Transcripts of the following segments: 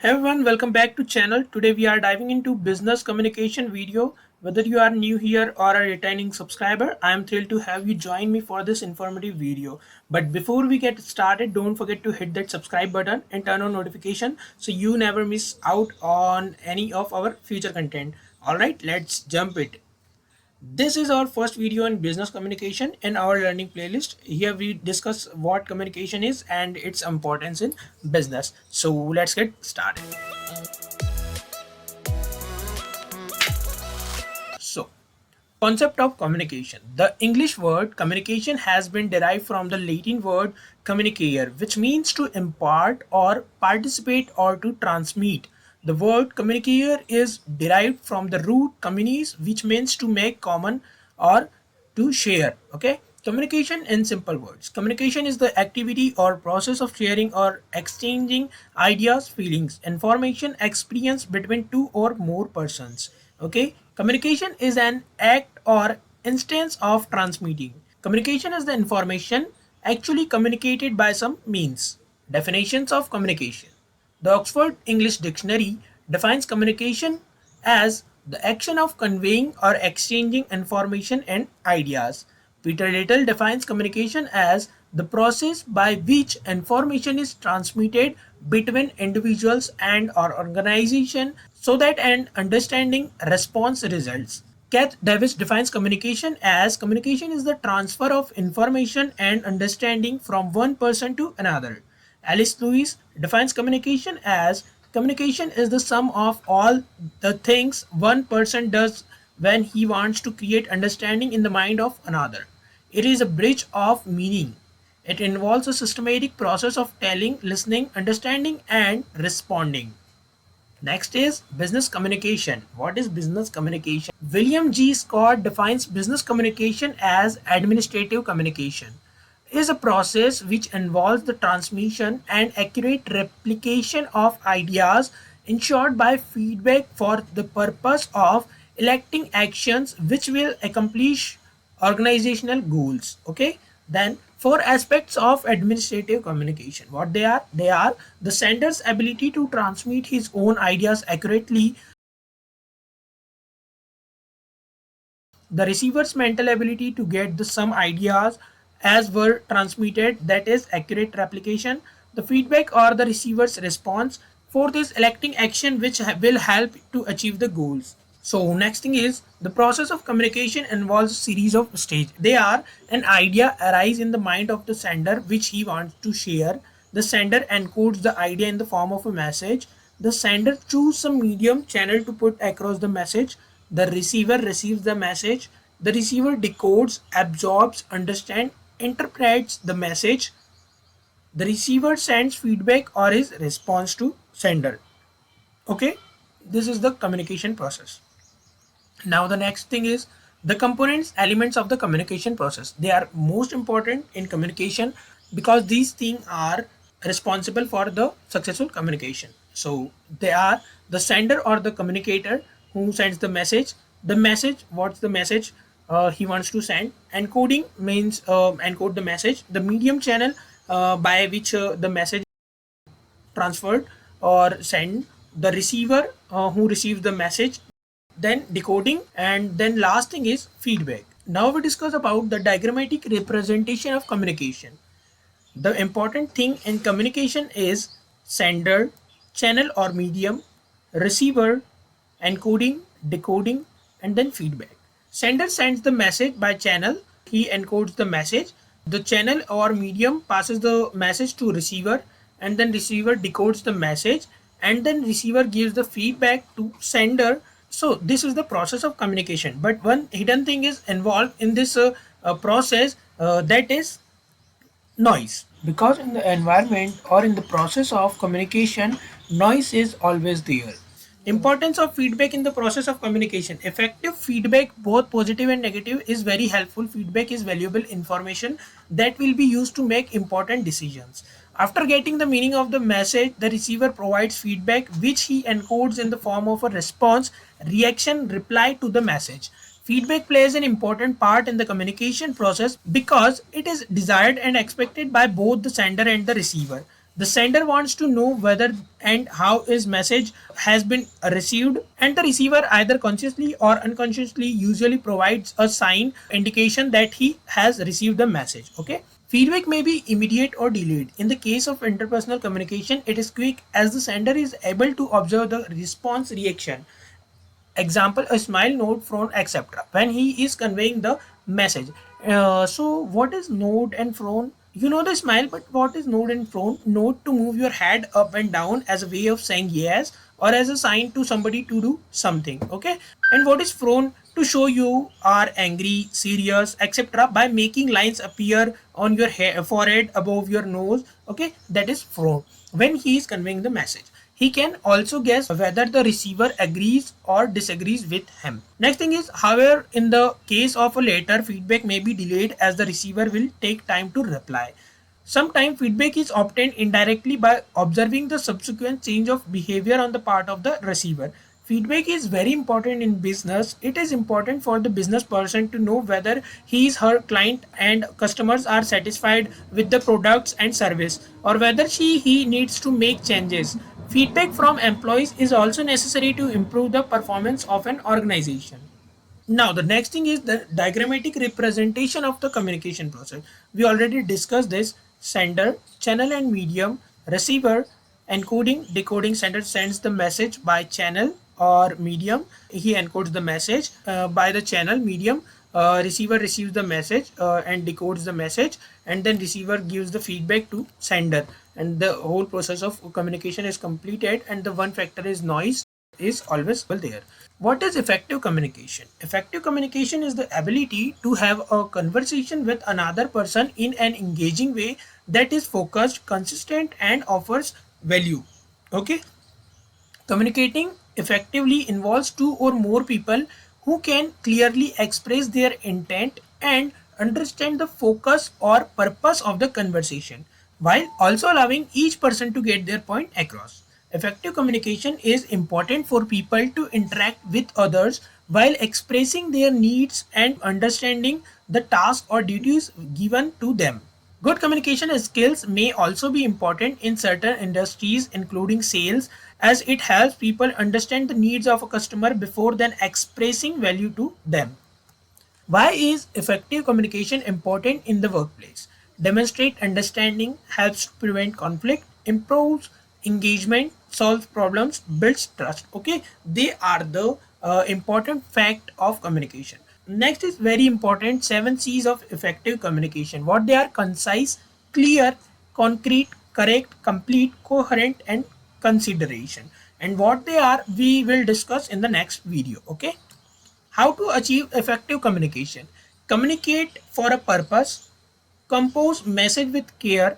Hey everyone, welcome back to channel. Today we are diving into business communication video. Whether you are new here or a returning subscriber, I am thrilled to have you join me for this informative video. But before we get started, don't forget to hit that subscribe button and turn on notification so you never miss out on any of our future content. Alright, let's jump it. This is our first video on business communication in our learning playlist. Here we discuss what communication is and its importance in business. So let's get started. So, concept of communication. The English word communication has been derived from the Latin word communicare, which means to impart or participate or to transmit. The word communicare is derived from the root communis, which means to make common or to share. Okay. Communication in simple words. Communication is the activity or process of sharing or exchanging ideas, feelings, information, experience between two or more persons. Okay. Communication is an act or instance of transmitting. Communication is the information actually communicated by some means. Definitions of communication. The Oxford English Dictionary defines communication as the action of conveying or exchanging information and ideas. Peter Little defines communication as the process by which information is transmitted between individuals and or organization so that an understanding response results. Kath Davis defines communication is the transfer of information and understanding from one person to another. Alice Lewis defines communication is the sum of all the things one person does when he wants to create understanding in the mind of another. It is a bridge of meaning. It involves a systematic process of telling, listening, understanding, and responding. Next is business communication. What is business communication? William G. Scott defines business communication as administrative communication. It is a process which involves the transmission and accurate replication of ideas ensured by feedback for the purpose of electing actions which will accomplish organizational goals. Okay, then four aspects of administrative communication. What they are the sender's ability to transmit his own ideas accurately, the receiver's mental ability to get the some ideas as were transmitted, that is accurate replication, the feedback or the receiver's response. Fourth is electing action which will help to achieve the goals. So next thing is the process of communication involves a series of stages. They are an idea arise in the mind of the sender which he wants to share. The sender encodes the idea in the form of a message. The sender chooses some medium channel to put across the message. The receiver receives the message. The receiver decodes, absorbs, understands, interprets the message. The receiver sends feedback or his response to sender. Okay, this is the communication process. Now the next thing is the components elements of the communication process. They are most important in communication because these things are responsible for the successful communication. So they are the sender or the communicator who sends the message. The message, what's the message he wants to send. Encoding means encode the message. The medium channel by which the message transferred or sent. The receiver who receives the message, then decoding, and then last thing is feedback. Now we discuss about the diagrammatic representation of communication. The important thing in communication is sender, channel or medium, receiver, encoding, decoding, and then feedback. Sender sends the message by channel, he encodes the message. The channel or medium passes the message to receiver, and then receiver decodes the message, and then receiver gives the feedback to sender. So this is the process of communication, but one hidden thing is involved in this process, that is noise. Because in the environment or in the process of communication, noise is always there. Importance of feedback in the process of communication. Effective feedback, both positive and negative, is very helpful. Feedback is valuable information that will be used to make important decisions. After getting the meaning of the message, the receiver provides feedback which he encodes in the form of a response, reaction, reply to the message. Feedback plays an important part in the communication process because it is desired and expected by both the sender and the receiver. The sender wants to know whether and how his message has been received, and the receiver either consciously or unconsciously usually provides a sign indication that he has received the message. Okay. Feedback may be immediate or delayed. In the case of interpersonal communication, it is quick as the sender is able to observe the response reaction. Example, a smile, nod, frown, etc. when he is conveying the message. So what is nod and frown? You know the smile, but what is nod and frown? Nod to move your head up and down as a way of saying yes or as a sign to somebody to do something. Okay. And what is frown? To show you are angry, serious, etc. by making lines appear on your forehead above your nose. Okay, that is frown when he is conveying the message. He can also guess whether the receiver agrees or disagrees with him. Next thing is, however, in the case of a letter, feedback may be delayed as the receiver will take time to reply. Sometimes feedback is obtained indirectly by observing the subsequent change of behavior on the part of the receiver. Feedback is very important in business. It is important for the business person to know whether his her client and customers are satisfied with the products and service, or whether he needs to make changes. Feedback from employees is also necessary to improve the performance of an organization. Now, the next thing is the diagrammatic representation of the communication process. We already discussed this: sender, channel and medium, receiver, encoding, decoding. Sender sends the message by channel or medium. He encodes the message by the channel medium. Receiver receives the message and decodes the message, and then receiver gives the feedback to sender, and the whole process of communication is completed. And the one factor is noise is always there. What is effective communication? Effective communication is the ability to have a conversation with another person in an engaging way that is focused, consistent, and offers value. Okay. Communicating effectively involves two or more people who can clearly express their intent and understand the focus or purpose of the conversation, while also allowing each person to get their point across. Effective communication is important for people to interact with others while expressing their needs and understanding the tasks or duties given to them. Good communication skills may also be important in certain industries, including sales, as it helps people understand the needs of a customer before then expressing value to them. Why is effective communication important in the workplace? Demonstrate understanding, helps prevent conflict, improves engagement, solves problems, builds trust. Okay, they are the important fact of communication. Next is very important: 7 C's of effective communication. What they are: concise, clear, concrete, correct, complete, coherent, and consideration. And what they are, we will discuss in the next video. Okay. How to achieve effective communication? Communicate for a purpose, compose message with care,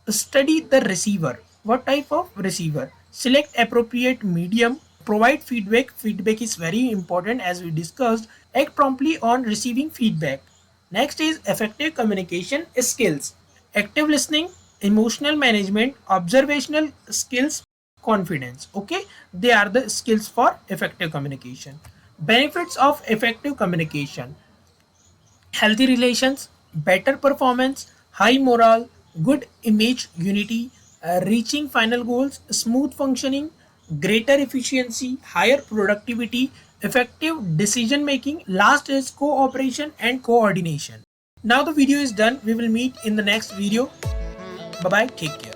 study the receiver. What type of receiver? Select appropriate medium, provide feedback. Feedback is very important as we discussed. Act promptly on receiving feedback. Next is effective communication skills: active listening, emotional management, observational skills, confidence. Okay, they are the skills for effective communication. Benefits of effective communication: healthy relations, better performance, high morale, good image unity, reaching final goals, smooth functioning, greater efficiency, higher productivity, effective decision making. Last is cooperation and coordination. Now the video is done. We will meet in the next video. Bye bye. Take care.